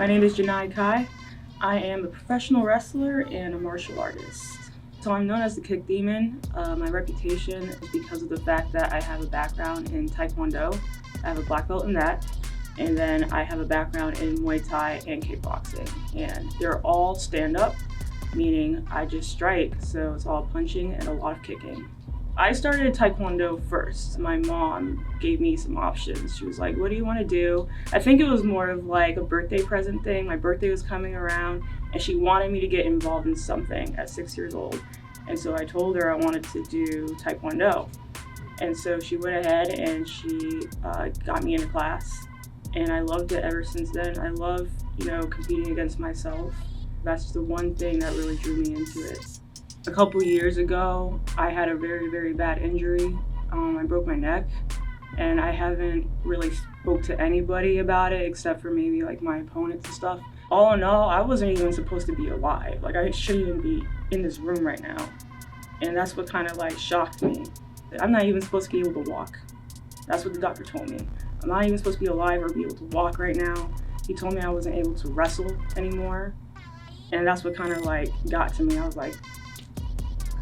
My name is Janai Kai. I am a professional wrestler and a martial artist. So I'm known as the Kick Demon. My reputation is because of the fact that I have a background in Taekwondo. I have a black belt in that. And then I have a background in Muay Thai and kickboxing. And they're all stand-up, meaning I just strike. So it's all punching and a lot of kicking. I started Taekwondo first. My mom gave me some options. She was like, what do you want to do? I think it was more of like a birthday present thing. My birthday was coming around and she wanted me to get involved in something at 6 years old. And so I told her I wanted to do Taekwondo. And so she went ahead and she got me in a class. And I loved it ever since then. I love, competing against myself. That's the one thing that really drew me into it. A couple years ago, I had a very, very bad injury. I broke my neck, and I haven't really spoke to anybody about it except for maybe like my opponents and stuff. All in all, I wasn't even supposed to be alive. Like I shouldn't even be in this room right now. And that's what kind of like shocked me. I'm not even supposed to be able to walk. That's what the doctor told me. I'm not even supposed to be alive or be able to walk right now. He told me I wasn't able to wrestle anymore. And that's what kind of like got to me. I was like,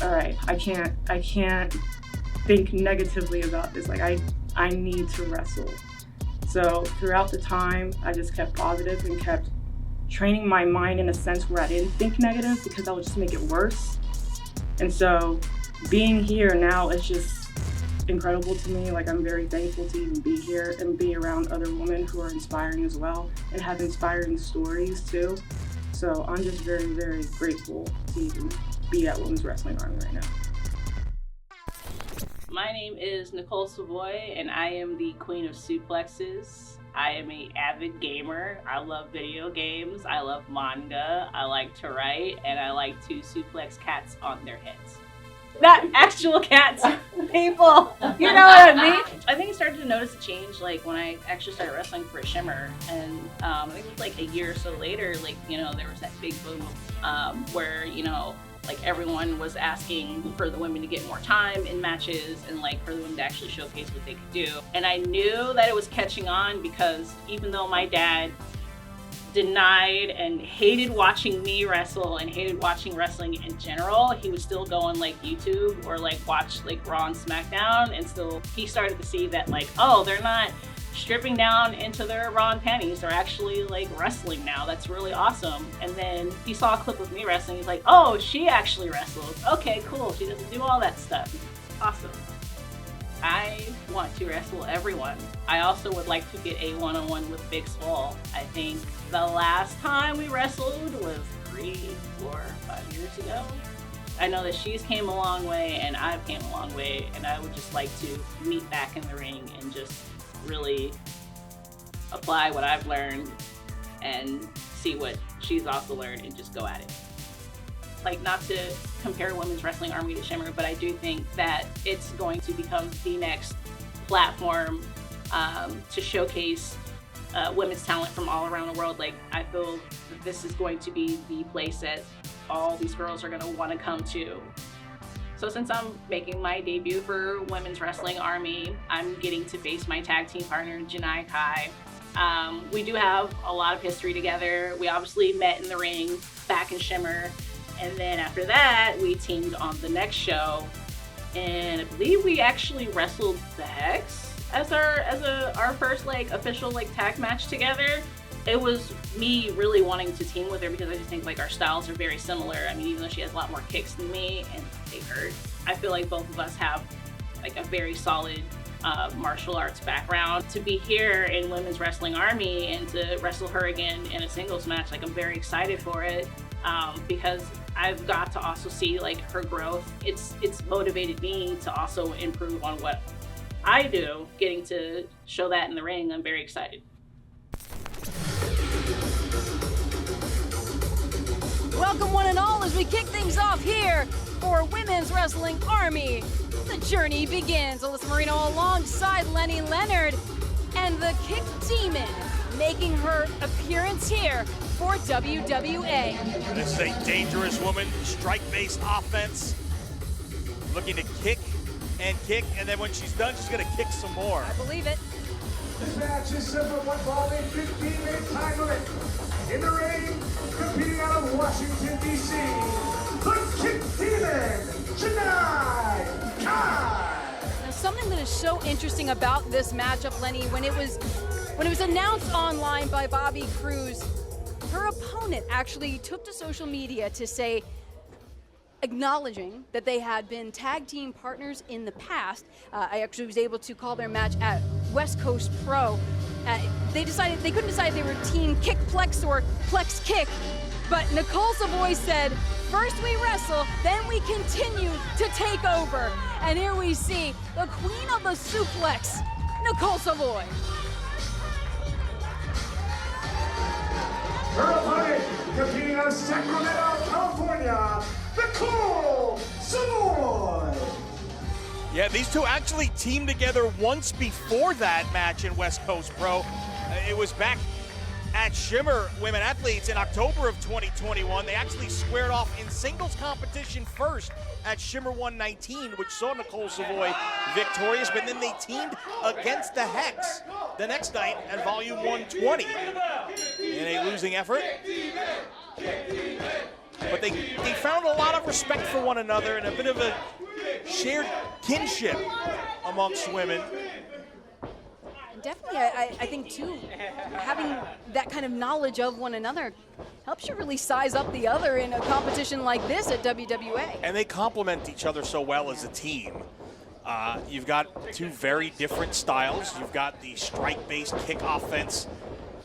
all right, I can't think negatively about this. Like I need to wrestle. So throughout the time, I just kept positive and kept training my mind in a sense where I didn't think negative because that would just make it worse. And so being here now is just incredible to me. Like I'm very thankful to even be here and be around other women who are inspiring as well and have inspiring stories too. So I'm just very, very grateful to even be at Women's Wrestling Army right now. My name is Nicole Savoy and I am the Queen of Suplexes. I am an avid gamer. I love video games. I love manga. I like to write and I like to suplex cats on their heads. Not actual cats, people. You know what I mean? I think I started to notice a change like when I actually started wrestling for Shimmer, and I think it was like a year or so later, like there was that big boom where like everyone was asking for the women to get more time in matches and like for the women to actually showcase what they could do. And I knew that it was catching on because even though my dad denied and hated watching me wrestle and hated watching wrestling in general, he would still go on like YouTube or like watch like Raw and SmackDown, and still he started to see that like, oh, they're not stripping down into their bra and panties, they're actually like wrestling now. That's really awesome. And then he saw a clip of me wrestling, he's like, oh, she actually wrestles. Okay, cool, she doesn't do all that stuff. Awesome. I want to wrestle everyone. I also would like to get a one-on-one with Big Swole. I think the last time we wrestled was 3, 4, 5 years ago. I know that she's came a long way and I've came a long way, and I would just like to meet back in the ring and just really apply what I've learned and see what she's also learned and just go at it. Like, not to compare Women's Wrestling Army to Shimmer, but I do think that it's going to become the next platform to showcase women's talent from all around the world. Like, I feel that this is going to be the place that all these girls are going to want to come to. So since I'm making my debut for Women's Wrestling Army, I'm getting to face my tag team partner, Janai Kai. We do have a lot of history together. We obviously met in the ring back in Shimmer. And then after that, we teamed on the next show, and I believe we actually wrestled the Hex as our first like official like tag match together. It was me really wanting to team with her because I just think like our styles are very similar. I mean, even though she has a lot more kicks than me and they hurt, I feel like both of us have like a very solid martial arts background. To be here in Women's Wrestling Army and to wrestle her again in a singles match, like I'm very excited for it. Because I've got to also see like her growth. It's motivated me to also improve on what I do. Getting to show that in the ring, I'm very excited. Welcome one and all as we kick things off here for Women's Wrestling Army. The journey begins. Alyssa Marino alongside Lenny Leonard and the Kick Demon making her appearance here for WWA. This is a dangerous woman, strike-based offense, looking to kick, and then when she's done, she's gonna kick some more. I believe it. This match system of one ball in 15-minute time limit. In the ring, competing out of Washington, D.C., the Kick Demon, Janai Kai. Now, something that is so interesting about this matchup, Lenny, when it was announced online by Bobby Cruz, her opponent actually took to social media to say, acknowledging that they had been tag team partners in the past. I actually was able to call their match at West Coast Pro. They couldn't decide if they were team Kick Plex or Plex Kick, but Nicole Savoy said, first we wrestle, then we continue to take over. And here we see the queen of the suplex, Nicole Savoy. Her opponent, competing out of Sacramento, California, Nicole Savoy. Yeah, these two actually teamed together once before that match in West Coast Pro. It was back at Shimmer Women Athletes in October of 2021. They actually squared off in singles competition first at Shimmer 119, which saw Nicole Savoy victorious, but then they teamed against the Hex the next night at Volume 120 in a losing effort. But they found a lot of respect for one another and a bit of a shared kinship amongst women. Definitely, I think too, having that kind of knowledge of one another helps you really size up the other in a competition like this at WWA. And they complement each other so well as a team. You've got two very different styles. You've got the strike-based kick offense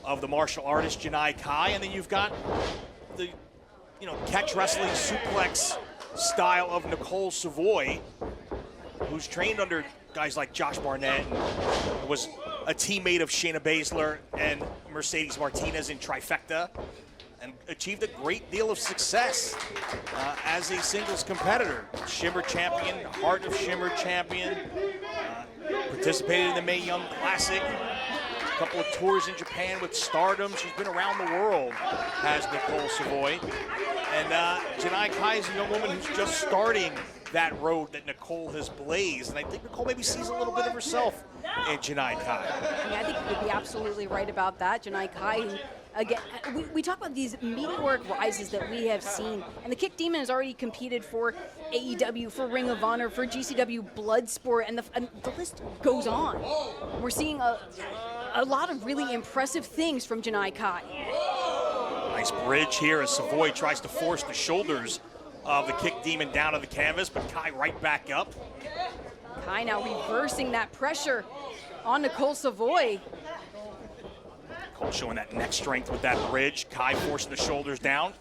of the martial artist Janai Kai, and then you've got the catch wrestling suplex style of Nicole Savoy, who's trained under guys like Josh Barnett and was a teammate of Shayna Baszler and Mercedes Martinez in Trifecta, and achieved a great deal of success as a singles competitor. Shimmer champion, Heart of Shimmer champion, participated in the Mae Young Classic, a couple of tours in Japan with Stardom. She's been around the world, has Nicole Savoy. And Janai Kai is a young woman who's just starting that road that Nicole has blazed. And I think Nicole maybe sees a little bit of herself in Janai Kai. Yeah, I think you could be absolutely right about that. Janai Kai, who, again, we talk about these meteoric rises that we have seen. And the Kick Demon has already competed for AEW, for Ring of Honor, for GCW Bloodsport, and the list goes on. We're seeing a lot of really impressive things from Janai Kai. Nice bridge here as Savoy tries to force the shoulders of the Kick Demon down to the canvas, but Kai right back up. Kai now reversing that pressure on Nicole Savoy. Nicole showing that neck strength with that bridge. Kai forcing the shoulders down.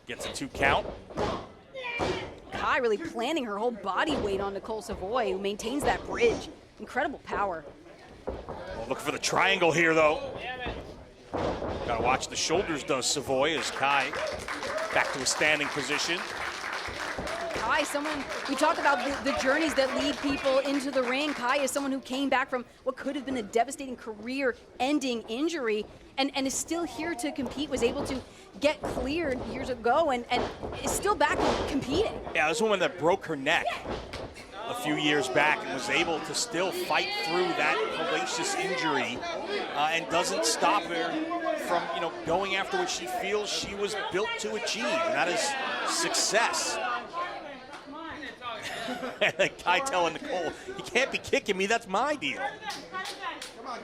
Gets a 2 count. Kai really planting her whole body weight on Nicole Savoy, who maintains that bridge. Incredible power. Well, looking for the triangle here, though. Gotta watch the shoulders, does Savoy, as Kai back to a standing position. Kai, someone, we talk about the journeys that lead people into the ring. Kai is someone who came back from what could have been a devastating career-ending injury and is still here to compete, was able to get cleared years ago and is still back competing. Yeah, this woman that broke her neck a few years back and was able to still fight through that hellacious injury and doesn't stop her from, going after what she feels she was built to achieve, and that is success. Kai telling Nicole, you can't be kicking me, that's my deal.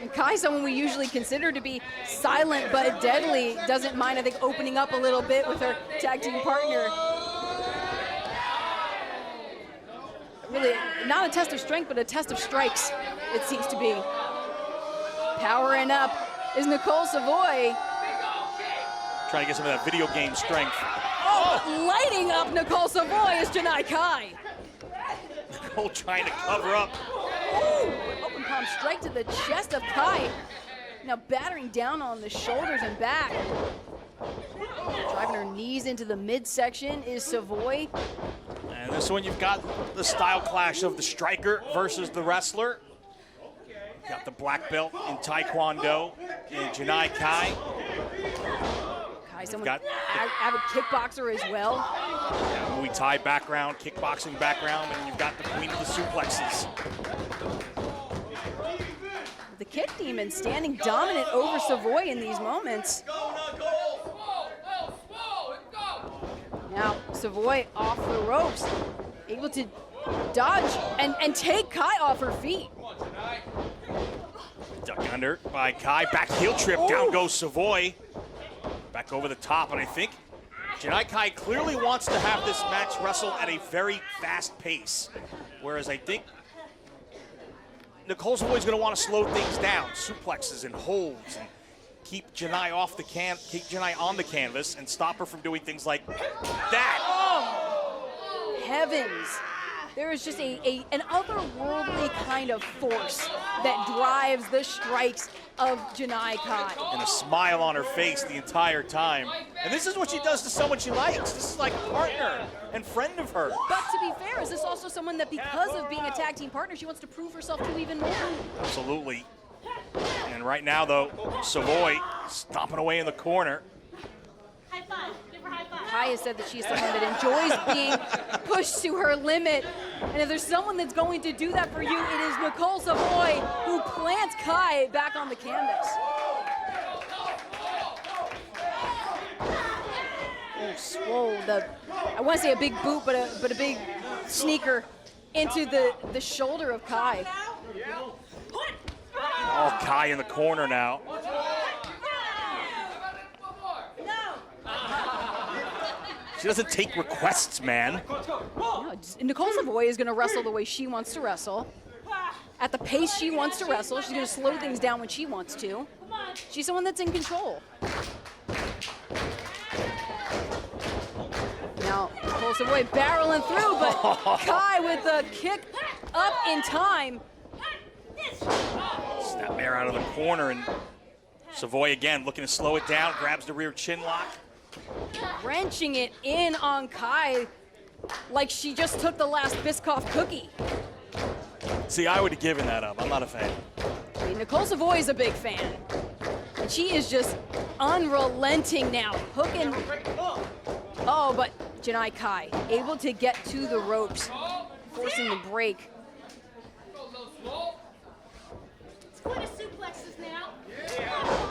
And Kai, someone we usually consider to be silent but deadly, doesn't mind, I think, opening up a little bit with her tag team partner. Really, not a test of strength, but a test of strikes, it seems to be. Powering up is Nicole Savoy. Trying to get some of that video game strength. Oh, lighting up Nicole Savoy is Janai Kai. Nicole trying to cover up. Ooh, open palm strike to the chest of Kai. Now battering down on the shoulders and back. Driving her knees into the midsection is Savoy. And this one, you've got the style clash of the striker versus the wrestler. Got the black belt in Taekwondo in Janai Kai. Kai, someone avid kickboxer as well. Yeah, Muay Thai background, kickboxing background, and you've got the queen of the suplexes. The Kick Demon standing dominant over Savoy in these moments. Now, Savoy off the ropes, able to dodge and take Kai off her feet. Duck under by Kai, back heel trip, down goes Savoy. Back over the top, and I think Janai Kai clearly wants to have this match wrestled at a very fast pace, whereas I think Nicole Savoy's going to want to slow things down, suplexes and holds, and keep Janai on the canvas and stop her from doing things like that. Oh, heavens. There is just an otherworldly kind of force that drives the strikes of Janai Kai. And a smile on her face the entire time. And this is what she does to someone she likes. This is like a partner and friend of hers. But to be fair, is this also someone that because of being a tag team partner, she wants to prove herself to even more? Absolutely. And right now, though, Savoy stomping away in the corner. High five. Give her high five. Kai has said that she's someone that enjoys being pushed to her limit. And if there's someone that's going to do that for you, it is Nicole Savoy, who plants Kai back on the canvas. Oh, swole. I want to say a big boot, but a big sneaker into the shoulder of Kai. Oh, Kai in the corner now. She doesn't take requests, man. No, Nicole Savoy is going to wrestle the way she wants to wrestle. At the pace she wants to wrestle. She's going to slow things down when she wants to. She's someone that's in control. Now, Nicole Savoy barreling through, but Kai with the kick up in time. Snapmare out of the corner, and Savoy again looking to slow it down, grabs the rear chin lock. Wrenching it in on Kai like she just took the last Biscoff cookie. See, I would have given that up. I'm not a fan. I mean, Nicole Savoy is a big fan. And she is just unrelenting now, hooking. Oh, but Janai Kai able to get to the ropes, forcing the break.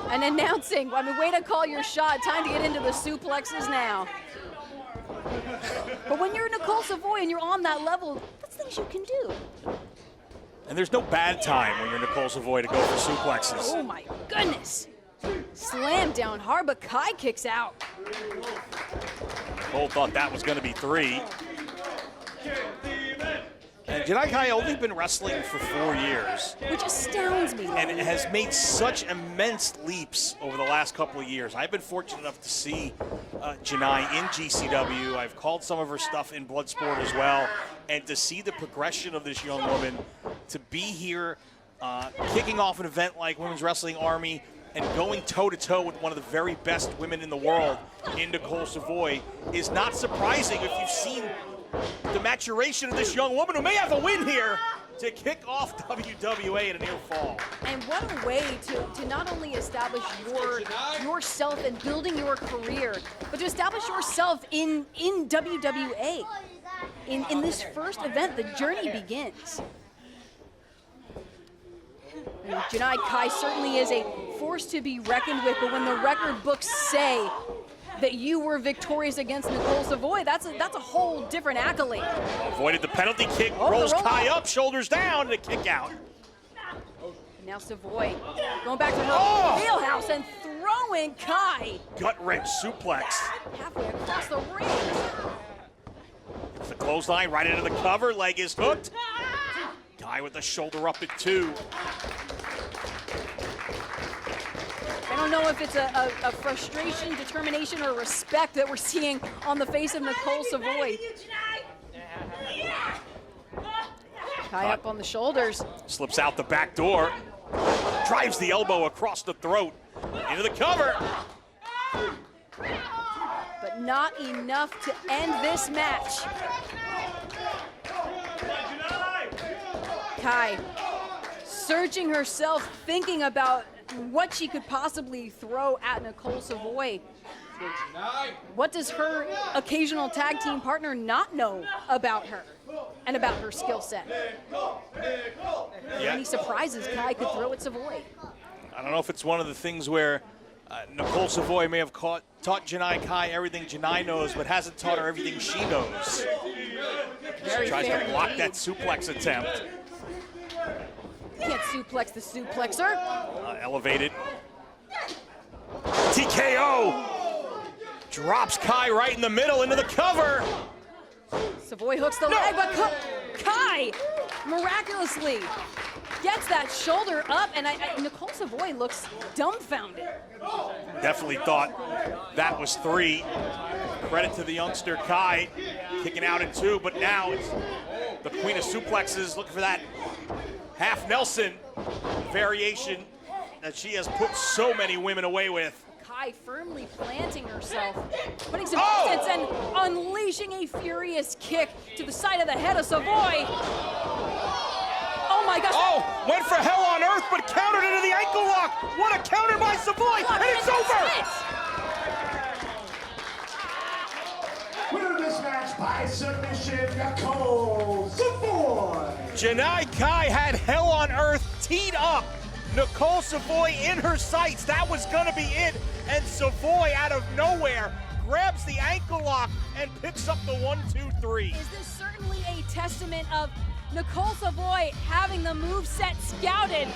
And announcing, I mean, way to call your shot. Time to get into the suplexes now. But when you're Nicole Savoy and you're on that level, that's things you can do. And there's no bad time when you're Nicole Savoy to go for suplexes. Oh my goodness. Slam down hard, but Kai kicks out. Cole thought that was going to be 3. And Janai Kai only been wrestling for 4 years. Which astounds me. And it has made such immense leaps over the last couple of years. I've been fortunate enough to see Janai in GCW. I've called some of her stuff in Bloodsport as well. And to see the progression of this young woman, to be here, kicking off an event like Women's Wrestling Army, and going toe-to-toe with one of the very best women in the world in Nicole Savoy is not surprising if you've seen the maturation of this young woman who may have a win here to kick off WWA at a near fall. And what a way to not only establish yourself and building your career, but to establish yourself in WWA. In this first event, the journey begins. And Janai Kai certainly is a force to be reckoned with, but when the record books say that you were victorious against Nicole Savoy, that's a whole different accolade. Avoided the penalty kick, rolls Kai up, shoulders down, and a kick out. Now Savoy going back to her wheelhouse and throwing Kai. Gut wrench suplex. Halfway across the ring. The clothesline right into the cover, leg is hooked. Kai with the shoulder up at 2. I don't know if it's a frustration, determination, or respect that we're seeing on the face of Nicole Savoy. Kai up on the shoulders. Slips out the back door. Drives the elbow across the throat. Into the cover. But not enough to end this match. Kai searching herself, thinking about what she could possibly throw at Nicole Savoy. What does her occasional tag team partner not know about her and about her skill set? Any surprises Kai could throw at Savoy? I don't know if it's one of the things where Nicole Savoy may have taught Janai Kai everything Janai knows, but hasn't taught her everything she knows. She tries to block that suplex attempt. Can't suplex the suplexer. Elevated. TKO! Drops Kai right in the middle into the cover. Savoy hooks the leg, but Kai miraculously gets that shoulder up, and Nicole Savoy looks dumbfounded. Definitely thought that was 3. Credit to the youngster Kai, kicking out at 2, but now it's the Queen of Suplexes looking for that half Nelson variation that she has put so many women away with. Kai firmly planting herself, putting some distance and unleashing a furious kick to the side of the head of Savoy. Oh my gosh. Oh, went for hell on earth, but countered into the ankle lock. What a counter by Savoy, and it's over. Winner of this match by submission, Nicole Savoy. Janai Kai had hell on earth teed up. Nicole Savoy in her sights. That was gonna be it. And Savoy out of nowhere grabs the ankle lock and picks up the 1, 2, 3. Is this certainly a testament of Nicole Savoy having the moveset scouted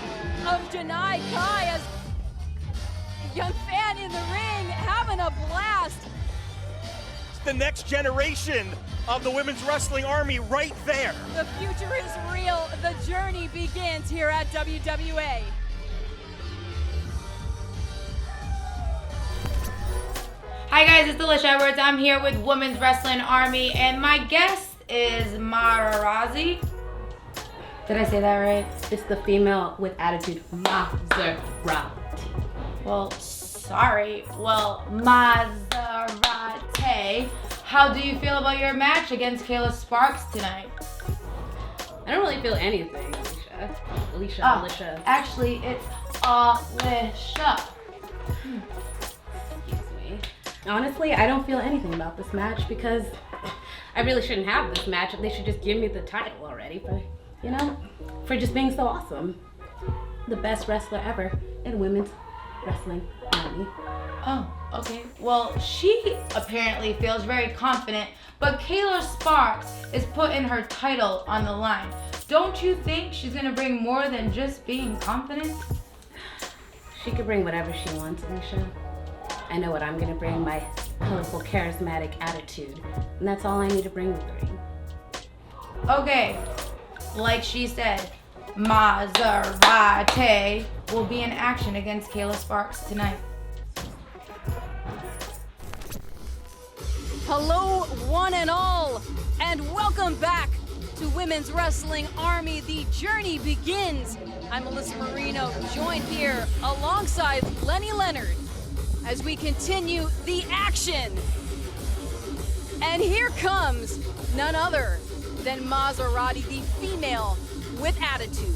of Janai Kai as a young fan in the ring having a blast? The next generation of the women's wrestling army right there. The future is real. The journey begins here at WWA. Hi guys, it's Alicia Edwards. I'm here with Women's Wrestling Army, and my guest is Mazzerati. Did I say that right? It's the female with attitude, Mazzerati. Well, sorry. Well, Mazzerati, how do you feel about your match against Kayla Sparks tonight? I don't really feel anything, Alicia. Actually, it's Alicia. Excuse me. Honestly, I don't feel anything about this match because I really shouldn't have this match. They should just give me the title already, but for just being so awesome. The best wrestler ever in Women's Wrestling Army. Oh, okay. Well, she apparently feels very confident, but Kayla Sparks is putting her title on the line. Don't you think she's gonna bring more than just being confident? She could bring whatever she wants, Alicia. I know what I'm gonna bring, my colorful, charismatic attitude. And that's all I need to bring to the ring. Okay, like she said, Mazzerati will be in action against Kayla Sparks tonight. Hello, one and all, and welcome back to Women's Wrestling Army. The journey begins. I'm Melissa Marino, joined here alongside Lenny Leonard as we continue the action. And here comes none other than Mazzerati, the female with attitude.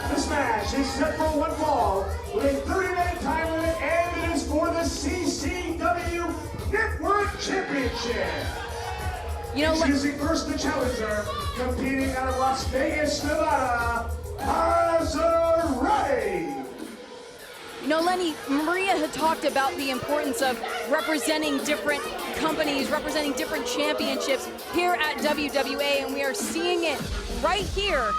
This match is set for one fall with a 30-minute time limit, and it is for the CCW Network Championship. Introducing first the challenger, competing out of Las Vegas, Nevada, Mazzerati. Lenny, Maria had talked about the importance of representing different companies, representing different championships here at WWA, and we are seeing it right here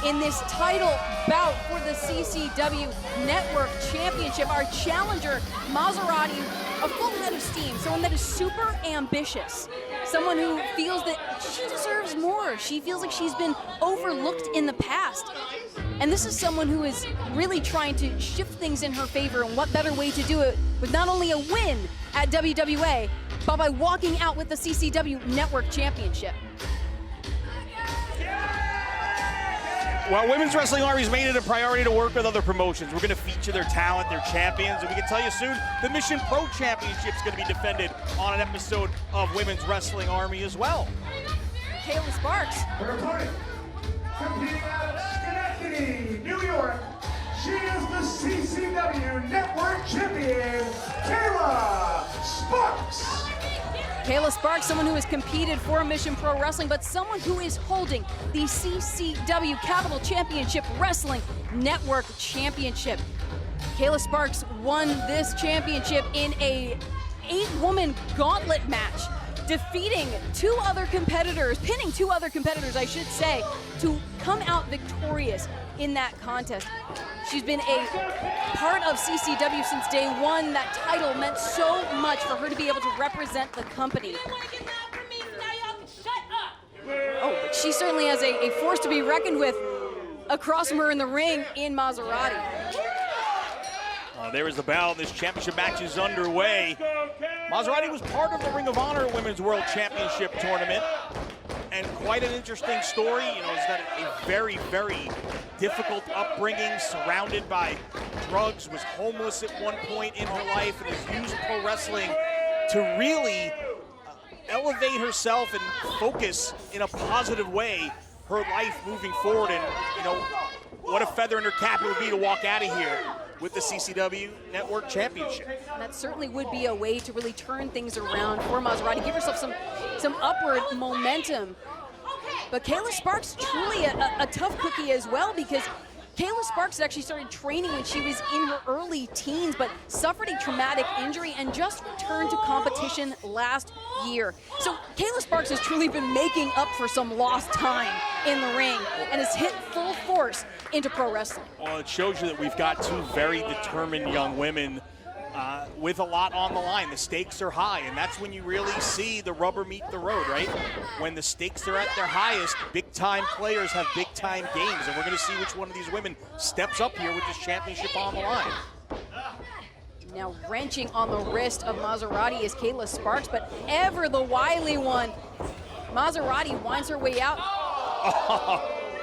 in this title bout for the CCW Network Championship. Our challenger, Mazzerati, a full head of steam, someone that is super ambitious, someone who feels that she deserves more. She feels like she's been overlooked in the past. And this is someone who is really trying to shift things in her favor, and what better way to do it with not only a win at WWA, but by walking out with the CCW Network Championship. Well, Women's Wrestling Army's made it a priority to work with other promotions. We're going to feature their talent, their champions, and we can tell you soon the Mission Pro Championship is going to be defended on an episode of Women's Wrestling Army as well. Kayla Sparks. Her opponent, competing out of Schenectady, New York, she is the CCW Network Champion, Kayla Sparks. Kayla Sparks, someone who has competed for Mission Pro Wrestling, but someone who is holding the CCW Capital Championship Wrestling Network Championship. Kayla Sparks won this championship in a 8-woman gauntlet match, defeating pinning two other competitors, I should say, to come out victorious in that contest. She's been a part of CCW since day one. That title meant so much for her to be able to represent the company. Oh, but she certainly has a force to be reckoned with across from her in the ring in Mazzerati. There is the bell. This championship match is underway. Mazzerati was part of the Ring of Honor Women's World Championship tournament. And quite an interesting story. You know, he's got a very, very difficult upbringing, surrounded by drugs, was homeless at one point in her life, and has used pro wrestling to really elevate herself and focus in a positive way her life moving forward. And, you know, what a feather in her cap it would be to walk out of here with the CCW Network Championship. That certainly would be a way to really turn things around for Mazzerati, give herself some upward momentum. But Kayla Sparks, truly a tough cookie as well, because Kayla Sparks actually started training when she was in her early teens, but suffered a traumatic injury and just returned to competition last year. So Kayla Sparks has truly been making up for some lost time in the ring and has hit full force into pro wrestling. Well, it shows you that we've got two very determined young women with a lot on the line. The stakes are high, and that's when you really see the rubber meet the road, right? When the stakes are at their highest, big-time players have big-time games, and we're going to see which one of these women steps up here with this championship on the line. Now wrenching on the wrist of Mazzerati is Kayla Sparks, but ever the wily one. Mazzerati winds her way out.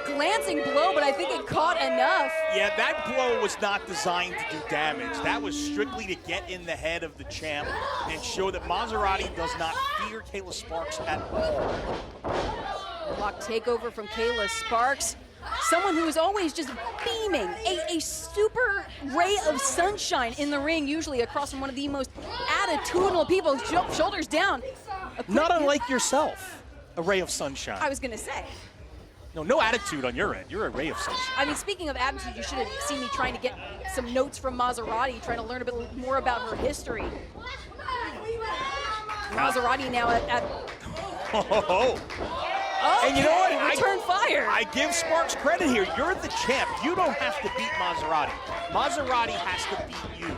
Glancing blow, but I think it caught enough. Yeah, that blow was not designed to do damage. That was strictly to get in the head of the champ and show that Mazzerati does not fear Kayla Sparks at all. Block takeover from Kayla Sparks. Someone who is always just beaming, a super ray of sunshine in the ring, usually across from one of the most attitudinal people, shoulders down. Not unlike yourself, a ray of sunshine. I was gonna say. No attitude on your end. You're a ray of sunshine. I mean, speaking of attitude, you should have seen me trying to get some notes from Mazzerati, trying to learn a bit more about her history. Mazzerati now at Oh, okay, and you know what? return fire. I give Sparks credit here. You're the champ. You don't have to beat Mazzerati. Mazzerati has to beat you.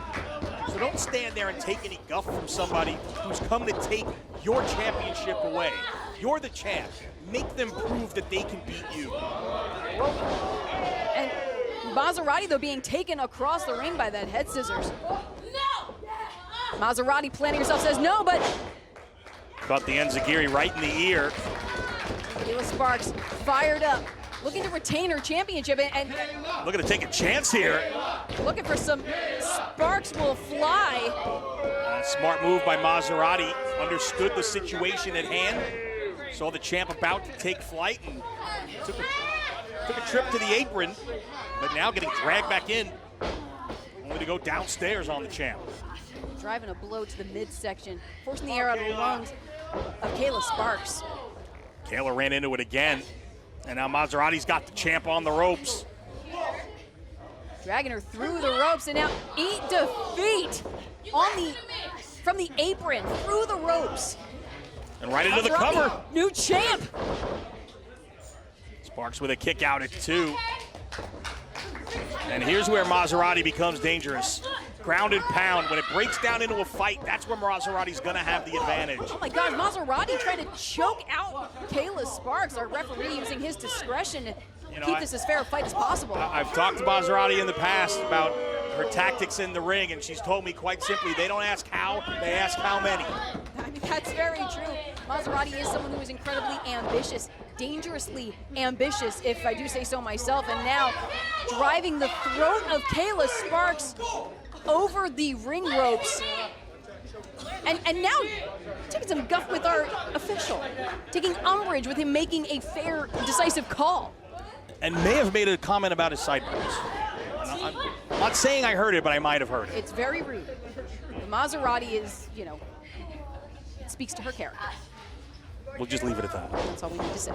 So don't stand there and take any guff from somebody who's come to take your championship away. You're the champ. Make them prove that they can beat you. And Mazzerati, though, being taken across the ring by that head scissors. Mazzerati planning herself, says no, but Caught the enziguri right in the ear. Kayla Sparks fired up, looking to retain her championship and Looking to take a chance here. looking for some sparks will fly. Smart move by Mazzerati. Understood the situation at hand. Saw the champ about to take flight and took a trip to the apron, but now getting dragged back in, only to go downstairs on the champ. Driving a blow to the midsection, forcing the air out of the lungs of Kayla Sparks. Kayla ran into it again, and now Mazzerati's got the champ on the ropes. Dragging her through the ropes, and now eat defeat from the apron through the ropes. And right into the Mazzerati, cover. new champ. Sparks with a kick out at 2. And here's where Mazzerati becomes dangerous. Ground and pound. When it breaks down into a fight, that's where Mazzerati's gonna have the advantage. Oh my God, Mazzerati trying to choke out Kayla Sparks. Our referee using his discretion to keep this as fair a fight as possible. I've talked to Mazzerati in the past about her tactics in the ring, and she's told me quite simply, they don't ask how, they ask how many. I mean, That's very true. Mazzerati is someone who is incredibly ambitious, dangerously ambitious, if I do say so myself. And now driving the throat of Kayla Sparks over the ring ropes. And now taking some guff with our official, taking umbrage with him making a fair, decisive call. And may have made a comment about his sideburns. I'm not saying I heard it, but I might have heard it. It's very rude. Mazzerati is, you know, it speaks to her character. We'll just leave it at that. That's all we need to say.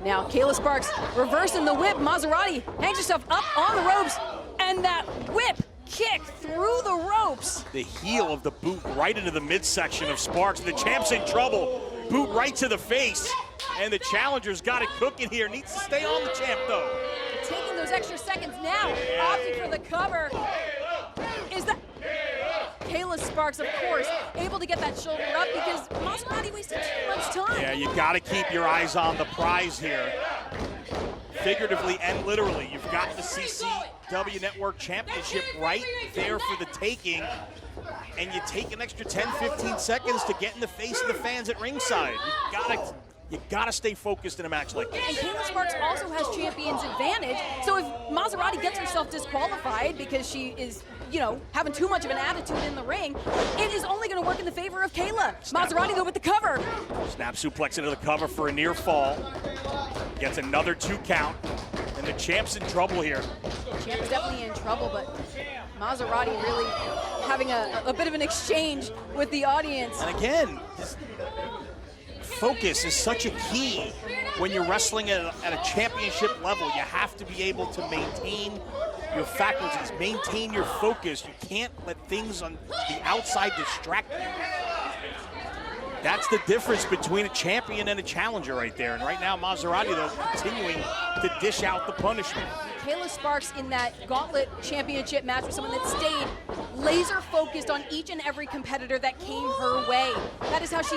Now, Kayla Sparks reversing the whip. Mazzerati hangs herself up on the ropes, and that whip kick through the ropes. The heel of the boot right into the midsection of Sparks. The champ's in trouble. Boot right to the face. And the challenger's got it cooking here. Needs to stay on the champ, though. Taking those extra seconds now, opting for the cover. Is that... Kayla Sparks, of course, able to get that shoulder up because Mazzerati wasted too much time. Yeah, you got to keep your eyes on the prize here. Figuratively and literally, you've got the CCW Network Championship right there for the taking, and you take an extra 10, 15 seconds to get in the face of the fans at ringside. You gotta stay focused in a match like this. And Kayla Sparks also has champion's advantage, so if Mazzerati gets herself disqualified because she is, you know, having too much of an attitude in the ring, it is only gonna work in the favor of Kayla. Mazzerati though with the cover. Snap suplex into the cover for a near fall. Gets another 2 count, and the champ's in trouble here. The champ's definitely in trouble, but Mazzerati really having a bit of an exchange with the audience. And again, focus is such a key when you're wrestling at a championship level. You have to be able to maintain your faculties, maintain your focus. You can't let things on the outside distract you. That's the difference between a champion and a challenger right there. And right now, Mazzerati, though, continuing to dish out the punishment. Kayla Sparks in that Gauntlet Championship match was someone that stayed laser focused on each and every competitor that came her way. That is how she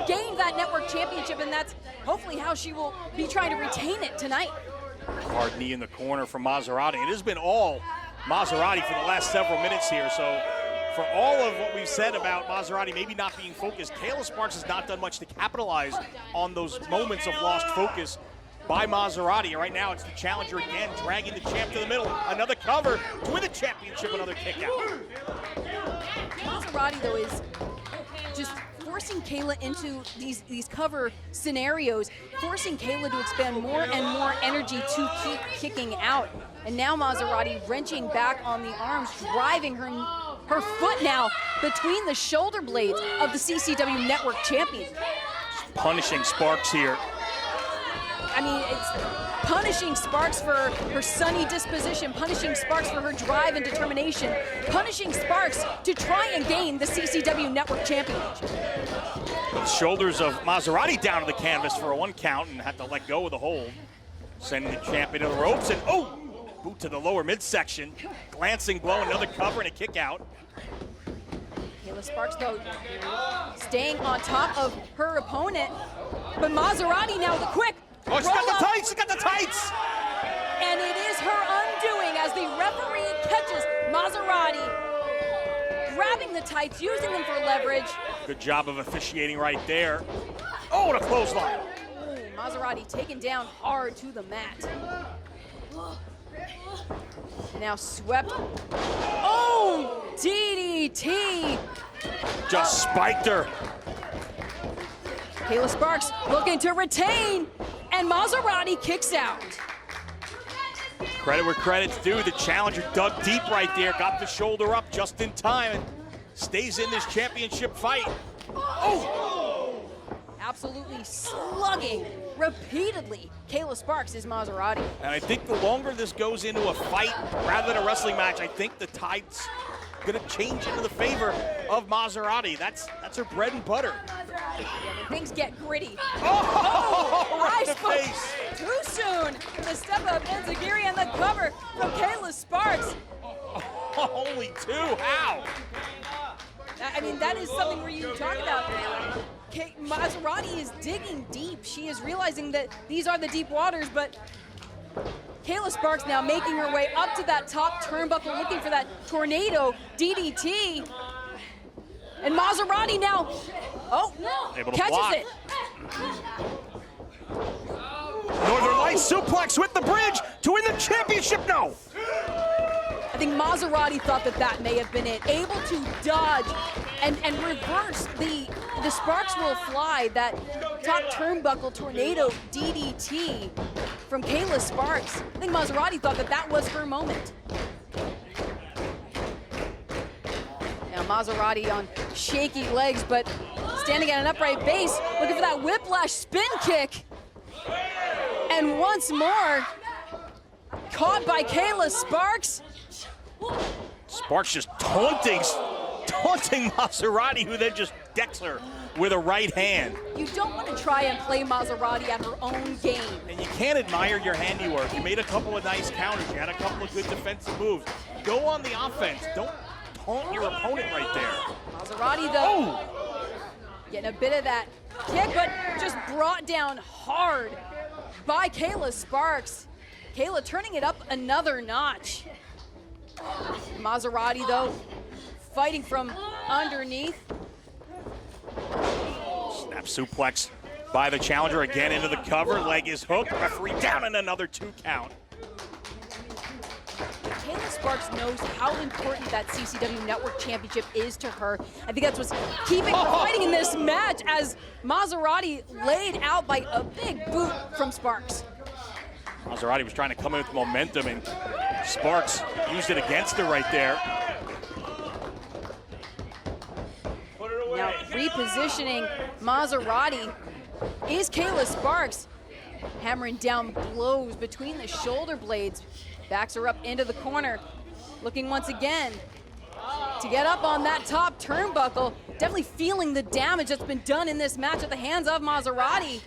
gained that network championship, and that's hopefully how she will be trying to retain it tonight. Hard knee in the corner from Mazzerati. It has been all Mazzerati for the last several minutes here, so for all of what we've said about Mazzerati maybe not being focused, Kayla Sparks has not done much to capitalize on those moments of lost focus by Mazzerati. Right now, it's the challenger again, dragging the champ to the middle. Another cover to win the championship, another kick out. Mazzerati, though, is just forcing Kayla into these cover scenarios, forcing Kayla to expend more and more energy to keep kicking out. And now Mazzerati wrenching back on the arms, driving her foot now between the shoulder blades of the CCW Network champion. Punishing Sparks here. I mean, it's punishing Sparks for her sunny disposition, punishing Sparks for her drive and determination, punishing Sparks to try and gain the CCW Network championship. The shoulders of Mazzerati down to the canvas for a 1 count and had to let go of the hold. Sending the champ into the ropes and boot to the lower midsection. Glancing blow, another cover and a kick out. Kayla Sparks, though, staying on top of her opponent, but Mazzerati now the quick. Oh, she's got the tights, she's got the tights! And it is her undoing as the referee catches Mazzerati, grabbing the tights, using them for leverage. Good job of officiating right there. Oh, and a clothesline. Mazzerati taken down hard to the mat. Now swept. Oh, DDT. Just spiked her. Kayla Sparks looking to retain, and Mazzerati kicks out. Credit where credit's due. The challenger dug deep right there, got the shoulder up just in time, and stays in this championship fight. Oh! Absolutely slugging repeatedly. Kayla Sparks is Mazzerati. And I think the longer this goes into a fight rather than a wrestling match, I think the tide's gonna change into the favor of Mazzerati. That's her bread and butter. Yeah, when things get gritty. Right in the spoke face. too soon. The step up Enziguri and the cover from Kayla Sparks. Only 2, how? I mean, that is something where you talk about Mazzerati is digging deep. She is realizing that these are the deep waters, but Kayla Sparks now making her way up to that top turnbuckle, looking for that tornado DDT. And Mazzerati now Oh, no. Able to Catches block. it. Northern Lights suplex with the bridge to win the championship. No. I think Mazzerati thought that may have been it. Able to dodge and reverse the Sparks will fly, that top turnbuckle tornado DDT from Kayla Sparks. I think Mazzerati thought that was her moment. Now Mazzerati on shaky legs, but standing at an upright base, looking for that whiplash spin kick. And once more, caught by Kayla Sparks. Sparks just taunting Mazzerati, who then just decks her with a right hand. You don't want to try and play Mazzerati at her own game. And you can't admire your handiwork. You made a couple of nice counters. You had a couple of good defensive moves. Go on the offense. Don't taunt your opponent right there. Mazzerati, though, getting a bit of that kick, but just brought down hard by Kayla Sparks. Kayla turning it up another notch. Mazzerati, though, fighting from underneath. Snap suplex by the challenger, again into the cover. Leg is hooked. Referee down and another 2 count. Kayla Sparks knows how important that CCW Network Championship is to her. I think that's what's keeping her fighting in this match, as Mazzerati laid out by a big boot from Sparks. Mazzerati was trying to come in with momentum, and Sparks used it against her right there. Now repositioning Mazzerati is Kayla Sparks, hammering down blows between the shoulder blades. Backs her up into the corner, looking once again to get up on that top turnbuckle. Definitely feeling the damage that's been done in this match at the hands of Mazzerati.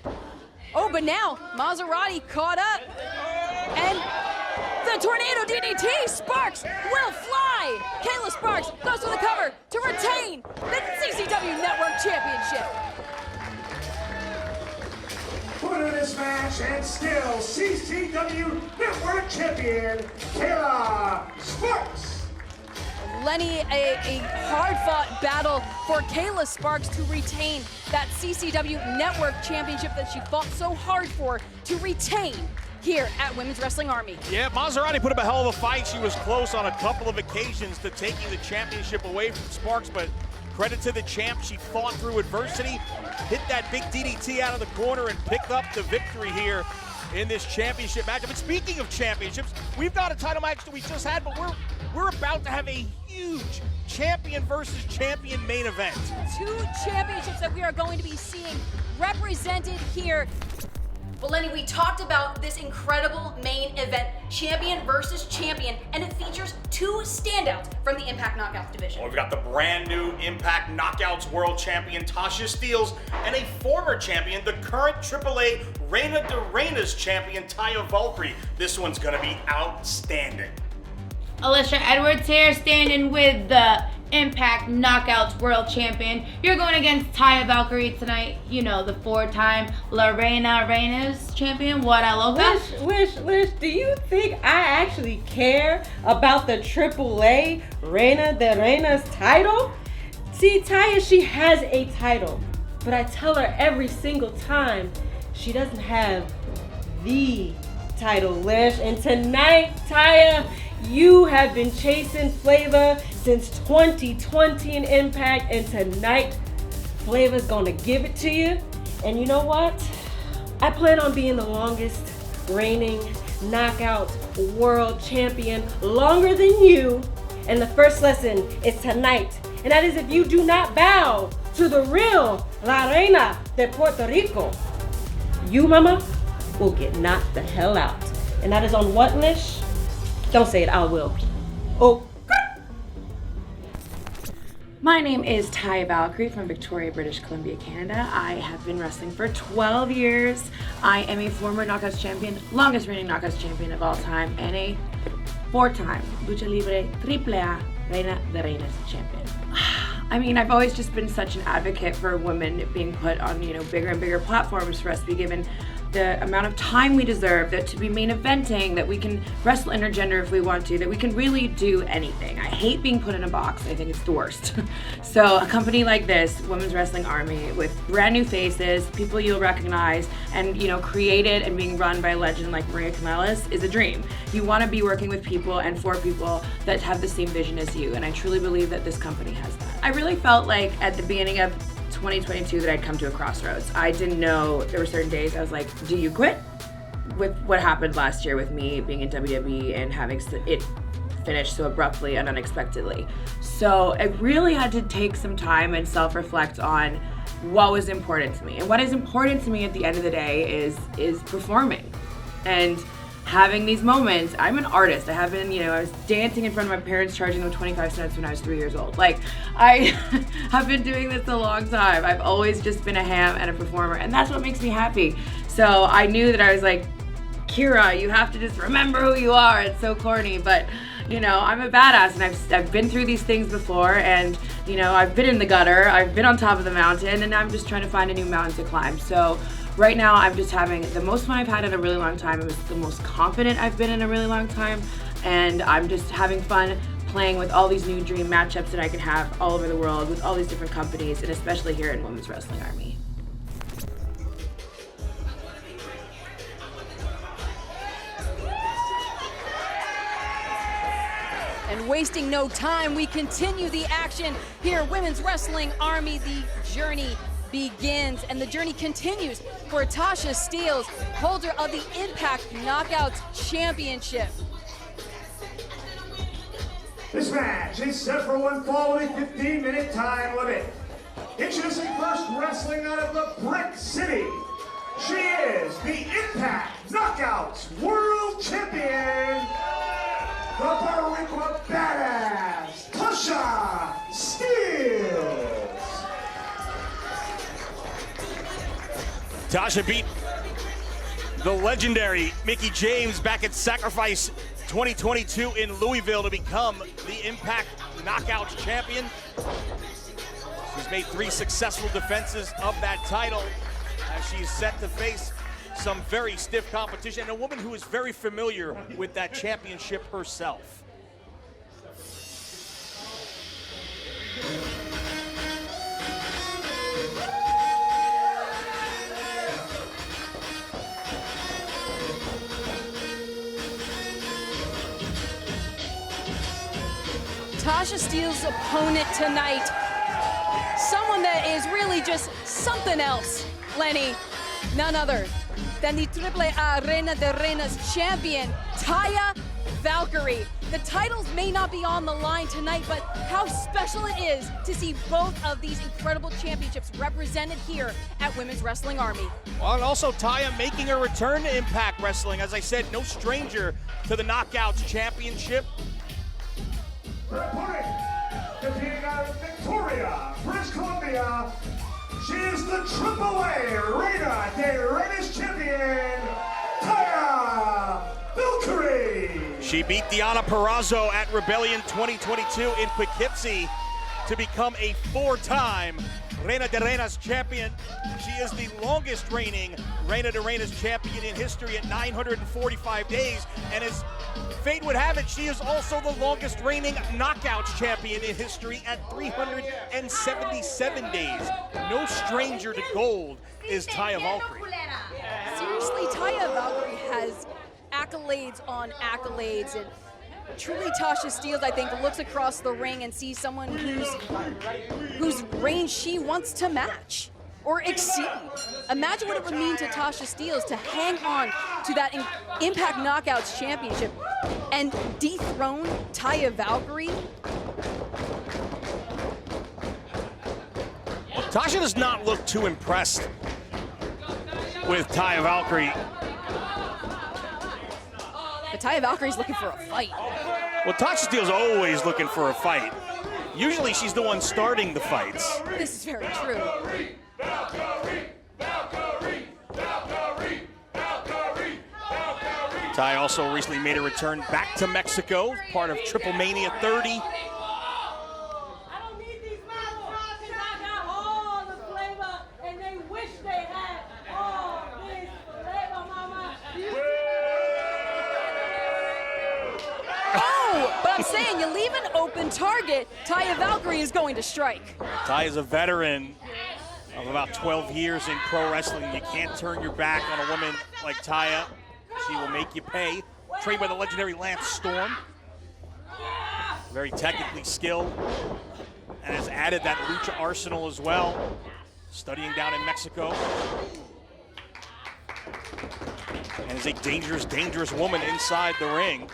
Oh, but now Mazzerati caught up, and the tornado DDT. Sparks will fly. Kayla Sparks goes to the cover to retain the CCW Network Championship. Winner of this match and still CCW Network Champion, Kayla Sparks. Lenny, a hard-fought battle for Kayla Sparks to retain that CCW Network Championship that she fought so hard for to retain here at Women's Wrestling Army. Yeah, Mazzerati put up a hell of a fight. She was close on a couple of occasions to taking the championship away from Sparks, but credit to the champ. She fought through adversity, hit that big DDT out of the corner, and picked up the victory here in this championship matchup. And speaking of championships, we've got a title match that we just had, but we're about to have a huge champion versus champion main event. 2 championships that we are going to be seeing represented here. But Lenny, we talked about this incredible main event, champion versus champion, and it features 2 standouts from the Impact Knockouts division. Well, we've got the brand new Impact Knockouts World Champion Tasha Steelz and a former champion, the current AAA Reina de Reinas champion Taya Valkyrie. This one's gonna be outstanding. Alicia Edwards here, standing with the Impact Knockouts World Champion. You're going against Taya Valkyrie tonight. You know, the 4-time La Reina Reinas champion. What I love that. Lish, do you think I actually care about the AAA Reina de Reinas title? See, Taya, she has a title, but I tell her every single time she doesn't have the title, Lish. And tonight, Taya, you have been chasing Flavor since 2020 in Impact, and tonight, Flavor's gonna give it to you. And you know what? I plan on being the longest reigning Knockout World Champion, longer than you. And the first lesson is tonight, and that is if you do not bow to the real La Reina de Puerto Rico, you, mama, will get knocked the hell out. And that is on what, Lish? Don't say it, I will. Oh. My name is Taya Valkyrie from Victoria, British Columbia, Canada. I have been wrestling for 12 years. I am a former Knockouts champion, longest reigning Knockouts champion of all time, and a 4-time Lucha Libre AAA Reina de Reinas champion. I mean, I've always just been such an advocate for women being put on, bigger and bigger platforms for us to be given the amount of time we deserve, that to be main eventing, that we can wrestle intergender if we want to, that we can really do anything. I hate being put in a box. I think it's the worst. So a company like this, Women's Wrestling Army, with brand new faces, people you'll recognize, and created and being run by a legend like Maria Kanellis is a dream. You want to be working with people and for people that have the same vision as you, and I truly believe that this company has that. I really felt like at the beginning of 2022 that I'd come to a crossroads. I didn't know, there were certain days I was like, do you quit? With what happened last year with me being in WWE and having it finish so abruptly and unexpectedly. So I really had to take some time and self-reflect on what was important to me. And what is important to me at the end of the day is performing and having these moments. I'm an artist. I have been, I was dancing in front of my parents, charging them 25 cents when I was 3 years old. Like, I have been doing this a long time. I've always just been a ham and a performer, and that's what makes me happy. So I knew that I was like, Kira, you have to just remember who you are. It's so corny, but I'm a badass, and I've been through these things before, and I've been in the gutter, I've been on top of the mountain, and I'm just trying to find a new mountain to climb. So right now I'm just having the most fun I've had in a really long time. It was the most confident I've been in a really long time, and I'm just having fun playing with all these new dream matchups that I can have all over the world with all these different companies, and especially here in Women's Wrestling Army. And wasting no time, we continue the action here. Women's Wrestling Army, the journey begins, and the journey continues for Tasha Steelz, holder of the Impact Knockouts Championship. This match is set for one fall with a 15-minute time limit. Introducing first, wrestling out of the Brick City. She is the Impact Knockouts World Champion, the Boricua Badass, Tasha Steelz. Tasha beat the legendary Mickie James back at Sacrifice 2022 in Louisville to become the Impact Knockouts champion. She's made 3 successful defenses of that title as she's set to face some very stiff competition, and a woman who is very familiar with that championship herself. Tasha Steelz's opponent tonight, someone that is really just something else, Lenny. None other than the AAA Reina de Reinas champion, Taya Valkyrie. The titles may not be on the line tonight, but how special it is to see both of these incredible championships represented here at Women's Wrestling Army. Well, and also Taya making a return to Impact Wrestling. As I said, no stranger to the Knockouts Championship. Her opponent, competing out of Victoria, British Columbia, she is the AAA Reina de Reinas champion, Taya Valkyrie. She beat Deonna Purrazzo at Rebellion 2022 in Poughkeepsie to become a 4-time Reina de Reinas champion. She is the longest reigning Reina de Reinas champion in history at 945 days. And as fate would have it, she is also the longest reigning Knockouts champion in history at 377 days. No stranger to gold is Taya Valkyrie. Seriously, Taya Valkyrie has accolades on accolades, and truly Tasha Steelz, I think, looks across the ring and sees someone whose range she wants to match or exceed. Imagine what it would mean to Tasha Steelz to hang on to that Impact Knockouts Championship and dethrone Taya Valkyrie. Tasha does not look too impressed with Taya Valkyrie. But Taya Valkyrie's looking for a fight. Well, Tasha Steelz always looking for a fight. Usually she's the one starting the fights. This is very true. Taya also recently made a return back to Mexico, part of Triple Mania 30. I'm saying. You leave an open target, Taya Valkyrie is going to strike. Taya is a veteran of about 12 years in pro wrestling. You can't turn your back on a woman like Taya. She will make you pay. Trained by the legendary Lance Storm. Very technically skilled. And has added that lucha arsenal as well. Studying down in Mexico. And is a dangerous, dangerous woman inside the ring.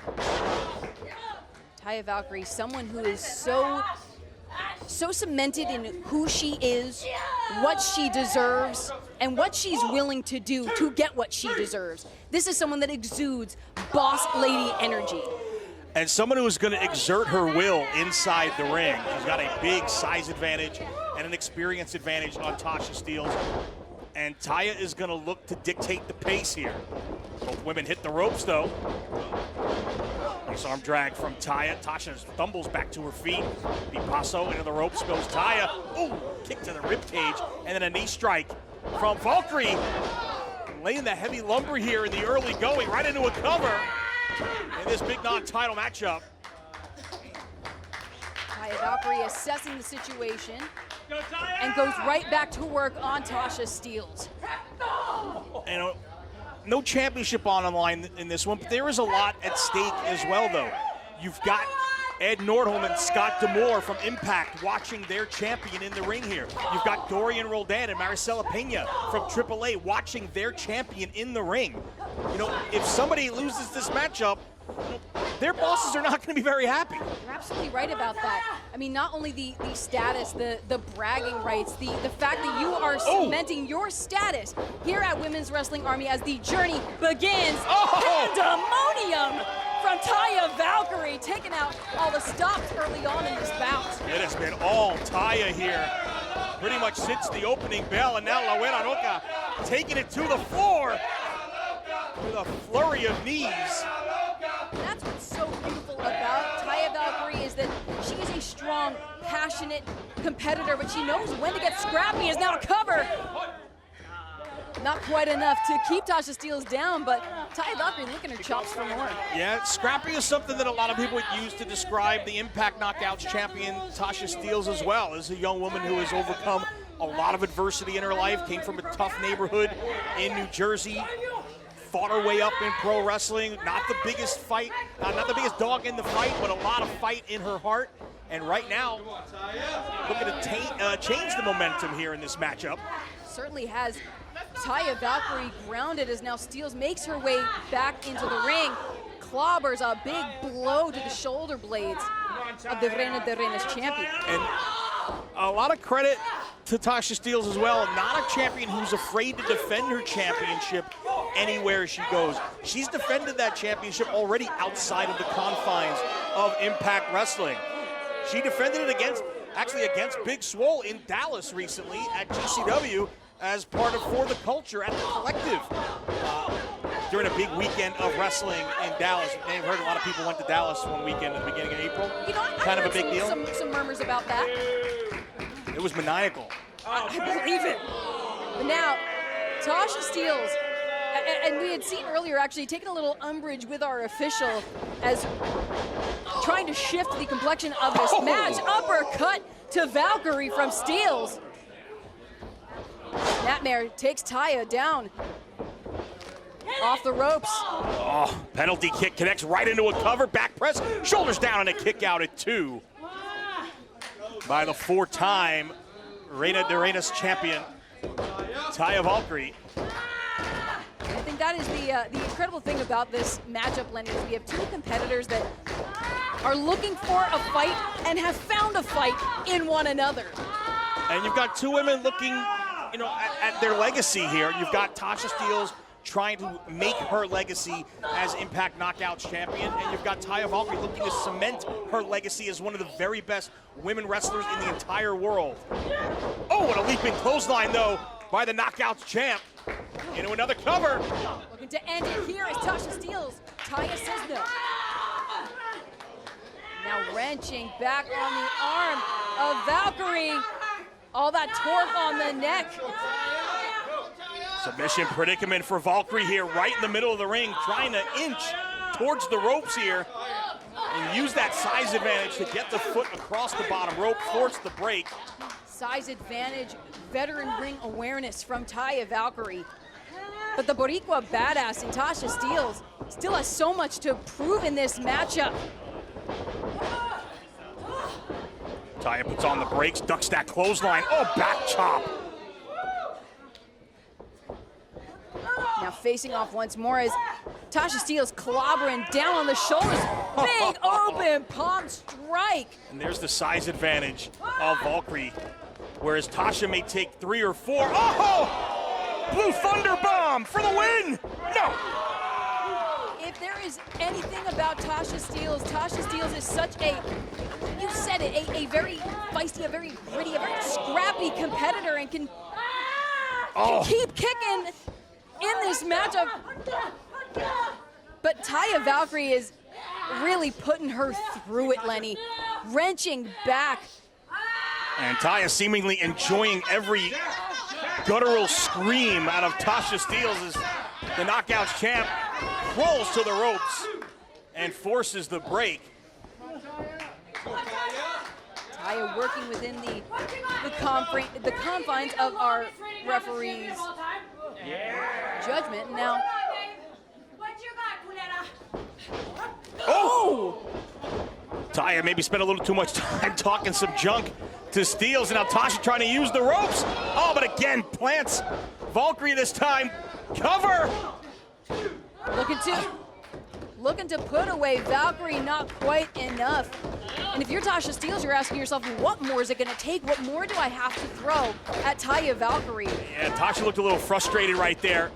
Taya Valkyrie, someone who is so cemented in who she is, what she deserves, and what she's willing to do to get what she deserves. This is someone that exudes boss lady energy. And someone who is going to exert her will inside the ring. She's got a big size advantage and an experience advantage on Tasha Steelz. And Taya is going to look to dictate the pace here. Both women hit the ropes, though. Nice arm drag from Taya. Tasha stumbles back to her feet. Pipasso into the ropes goes Taya. Ooh, kick to the ribcage. And then a knee strike from Valkyrie. Laying the heavy lumber here in the early going, right into a cover in this big non-title matchup. Taya Valkyrie assessing the situation and goes right back to work on Tasha Steelz. And no championship on the line in this one, but there is a lot at stake as well, though. You've got Ed Nordholm and Scott D'Amore from Impact watching their champion in the ring here. You've got Dorian Roldan and Maricela Pena from AAA watching their champion in the ring. You know, if somebody loses this matchup, their bosses are not going to be very happy. You're absolutely right about that. I mean, not only the status, the bragging rights, the fact that you are cementing your status here at Women's Wrestling Army as the journey begins. Pandemonium from Taya Valkyrie, taking out all the stops early on in this bout. It has been all Taya here, pretty much since the opening bell, and now La Buena Roca taking it to the floor with a flurry of knees. That's what's so beautiful about Taya Valkyrie is that she is a strong, passionate competitor, but she knows when to get scrappy. Is now a cover. Not quite enough to keep Tasha Steelz down, but Taya Valkyrie licking her chops for more. Yeah, scrappy is something that a lot of people would use to describe the Impact Knockouts champion Tasha Steelz as well. As a young woman who has overcome a lot of adversity in her life, came from a tough neighborhood in New Jersey, fought her way up in pro wrestling. Not the biggest fight, not the biggest dog in the fight, but a lot of fight in her heart. And right now, looking to change the momentum here in this matchup. Certainly has Taya Valkyrie grounded as now Steelz makes her way back into the ring. Clobbers a big blow to the shoulder blades of the Reina de Reinas champion. And a lot of credit to Tasha Steelz as well. Not a champion who's afraid to defend her championship anywhere she goes. She's defended that championship already outside of the confines of Impact Wrestling. She defended it against Big Swole in Dallas recently at GCW as part of For the Culture at the Collective during a big weekend of wrestling in Dallas. You may have heard a lot of people went to Dallas one weekend at the beginning of April. You know, kind of a big deal. Some murmurs about that. It was maniacal. I believe it. But now, Tasha Steelz, and we had seen earlier actually taking a little umbrage with our official as trying to shift the complexion of this match. Uppercut to Valkyrie from Steelz. Nightmare takes Taya down off the ropes. Oh, penalty kick connects right into a cover, back press, shoulders down, and a kick out at 2 by the 4-time Reina de Reinas champion, Taya Valkyrie. I think that is the incredible thing about this matchup, Lenny, is we have two competitors that are looking for a fight and have found a fight in one another. And you've got two women looking, you know, at their legacy here. You've got Tasha Steelz trying to make her legacy as Impact Knockouts champion, and you've got Taya Valkyrie looking to cement her legacy as one of the very best women wrestlers in the entire world. Oh, what a leaping clothesline, though, by the Knockouts champ. Into another cover. Looking to end it here is Tasha Steelz. Taya says no. Now wrenching back on the arm of Valkyrie. All that torque on the neck. Submission predicament for Valkyrie here, right in the middle of the ring, trying to inch towards the ropes here. and use that size advantage to get the foot across the bottom rope, force the break. Size advantage, veteran ring awareness from Taya Valkyrie. But the Boricua badass in Tasha Steelz still has so much to prove in this matchup. Taya puts on the brakes, ducks that clothesline. Oh, back chop. Now facing off once more as Tasha Steelz clobbering down on the shoulders. Big open palm strike. And there's the size advantage of Valkyrie. Whereas Tasha may take 3 or 4. Oh! Blue Thunder Bomb for the win! No! If there is anything about Tasha Steelz is such a, you said it, a very feisty, a very gritty, a very scrappy competitor and can keep kicking in this matchup. But Taya Valkyrie is really putting her through it, Lenny. Wrenching back. And Taya seemingly enjoying every guttural scream out of Tasha Steelz as the Knockouts champ rolls to the ropes and forces the break. Taya working within the confines of our referee's judgment. Now, oh! Taya maybe spent a little too much time talking some junk to Steelz, and now Tasha trying to use the ropes. Oh, but again, plants Valkyrie this time. Cover! looking to put away Valkyrie, not quite enough. And if you're Tasha Steelz, you're asking yourself, what more is it going to take? What more do I have to throw at Taya Valkyrie? Yeah, Tasha looked a little frustrated right there.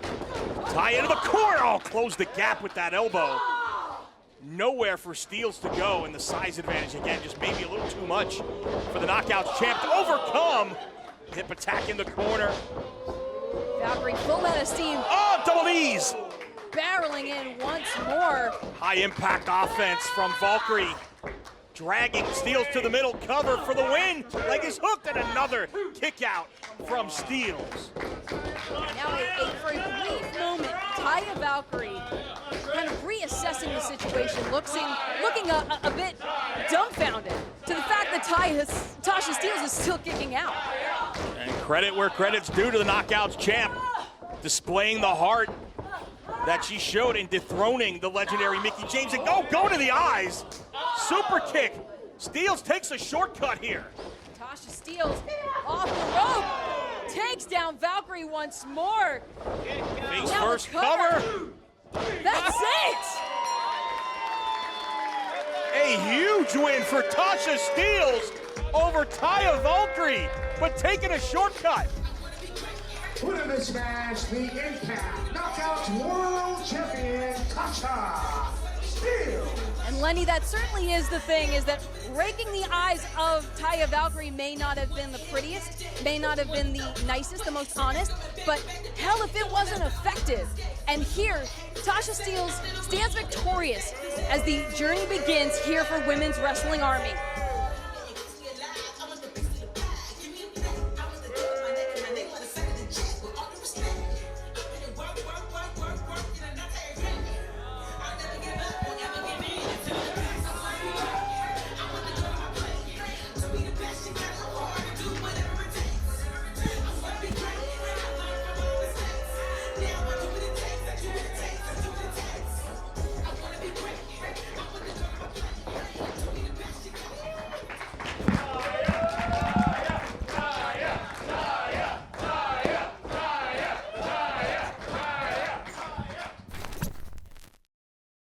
Taya into the corner. Oh, closed the gap with that elbow. Nowhere for Steelz to go, and the size advantage again, just maybe a little too much for the Knockouts champ to overcome. Hip attack in the corner. Valkyrie full out of steam. Oh, double knees! Barreling in once more. High impact offense from Valkyrie. Dragging Steelz to the middle, cover for the win. Leg is hooked, and another kick out from Steelz. Now for a brief moment, Taya Valkyrie kind of reassessing the situation, looking a bit dumbfounded to the fact that Tasha Steelz is still kicking out. And credit where credit's due to the Knockouts champ, displaying the heart that she showed in dethroning the legendary Mickie James. And go to the eyes. Super kick. Steelz takes a shortcut here. Tasha Steelz off the rope, takes down Valkyrie once more. Face first cover. That's it! A huge win for Tasha Steelz over Taya Valkyrie, but taking a shortcut. Winning this match, the Impact Knockouts World Champion, Tasha Steelz. And Lenny, that certainly is the thing, is that breaking the eyes of Taya Valkyrie may not have been the prettiest, may not have been the nicest, the most honest, but hell if it wasn't effective. And here, Tasha Steelz stands victorious as the journey begins here for Women's Wrestling Army.